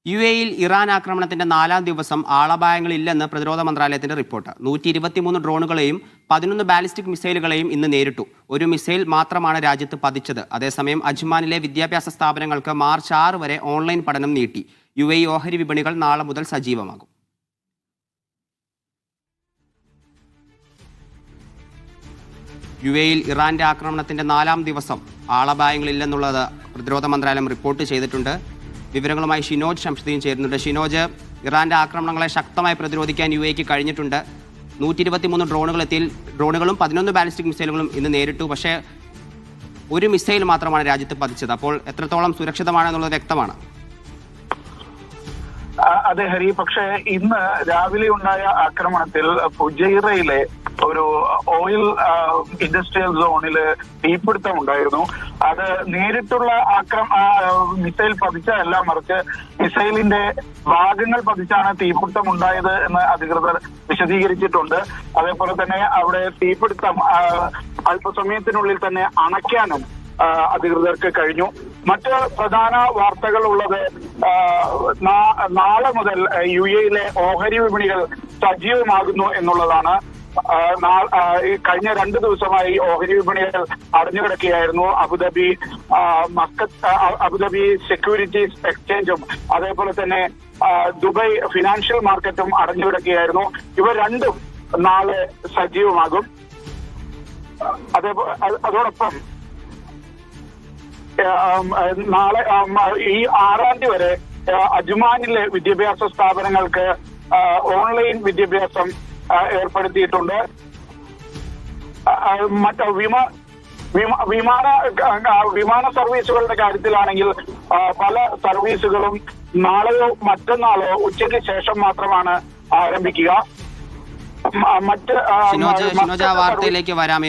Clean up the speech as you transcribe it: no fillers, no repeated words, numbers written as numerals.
യുഎഇയിൽ Iran ആക്രമണത്തിന്റെ 4ാം ദിവസം ആളപായങ്ങളില്ലെന്ന് പ്രതിരോധ മന്ത്രാലയത്തിന്റെ റിപ്പോർട്ട്. 123 ഡ്രോണുകളെയും 11 ബാലിസ്റ്റിക് മിസൈലുകളെയും ഇന്ന് നേരിട്ടു. ഒരു മിസൈൽ മാത്രമാണ് രാജ്യത്ത് പതിച്ചത്. അതേസമയം അജ്മാനിലെ വിദ്യാഭ്യാസ സ്ഥാപനങ്ങൾക്ക് മാർച്ച് 6 വരെ ഓൺലൈൻ പഠനം നീട്ടി. യുഎഇ ഓഹരി വിപണികൾ നാളെ മുതൽ സജീവമാകും. യുഎഇയിൽ ഇറാന്റെ ആക്രമണത്തിന്റെ 4ാം ദിവസം ആളപായങ്ങളില്ലെന്നുള്ളത് പ്രതിരോധ മന്ത്രാലയം റിപ്പോർട്ട് ചെയ്തിട്ടുണ്ട്. വിവരങ്ങളുമായി ഷിനോജ് ശംസുദ്ദീൻ ചേരുന്നുണ്ട്. ഷിനോജ്, ഇറാന്റെ ആക്രമണങ്ങളെ ശക്തമായി പ്രതിരോധിക്കാൻ യുഎഇക്ക് കഴിഞ്ഞിട്ടുണ്ട്. 123 ഡ്രോണുകളും 11 ബാലിസ്റ്റിക് മിസൈലുകളും ഇന്ന് നേരിട്ടു. പക്ഷേ ഒരു മിസൈൽ മാത്രമാണ് രാജ്യത്ത് പതിച്ചത്. അപ്പോൾ എത്രത്തോളം സുരക്ഷിതമാണെന്നുള്ളത് വ്യക്തമാണ്. അതെ ഹരി, പക്ഷേ ഇന്ന് രാവിലെ ഉണ്ടായ ആക്രമണത്തിൽ ഫുജൈറയിലെ ഒരു ഓയിൽ ഇൻഡസ്ട്രിയൽ സോണില് തീപിടുത്തം ഉണ്ടായിരുന്നു. അത് നേരിട്ടുള്ള മിസൈൽ പതിച്ചതല്ല, മറിച്ച് മിസൈലിന്റെ ഭാഗങ്ങൾ പതിച്ചാണ് തീപിടുത്തം ഉണ്ടായത് എന്ന് അധികൃതർ വിശദീകരിച്ചിട്ടുണ്ട്. അതേപോലെ തന്നെ അവിടെ തീപിടുത്തം അല്പസമയത്തിനുള്ളിൽ തന്നെ അണയ്ക്കാനും അധികൃതർക്ക് കഴിഞ്ഞു. മറ്റ് പ്രധാന വാർത്തകൾ ഉള്ളത് നാളെ മുതൽ യുഎഇയിലെ ഓഹരി വിപണികൾ സജീവമാകുന്നു എന്നുള്ളതാണ്. കഴിഞ്ഞ 2 ദിവസമായി ഓഹരി വിപണികൾ അടഞ്ഞുകിടക്കുകയായിരുന്നു. അബുദാബി സെക്യൂരിറ്റീസ് എക്സ്ചേഞ്ചും അതേപോലെ തന്നെ ദുബായ് ഫിനാൻഷ്യൽ മാർക്കറ്റും അടഞ്ഞുകിടക്കുകയായിരുന്നു. ഇവ രണ്ടും നാളെ സജീവമാകും. അതോടൊപ്പം നാളെ ഈ 6ാം തീയതി വരെ അജ്മാനിലെ വിദ്യാഭ്യാസ സ്ഥാപനങ്ങൾക്ക് ഓൺലൈൻ വിദ്യാഭ്യാസം ഏർപ്പെടുത്തിയിട്ടുണ്ട്. വിമാന സർവീസുകളുടെ കാര്യത്തിലാണെങ്കിൽ പല സർവീസുകളും നാളെയോ മറ്റന്നാളോ ഉച്ചയ്ക്ക് ശേഷം മാത്രമാണ് ആരംഭിക്കുക. ഷിനോജ്, വാർത്തയിലേക്ക് വരാം.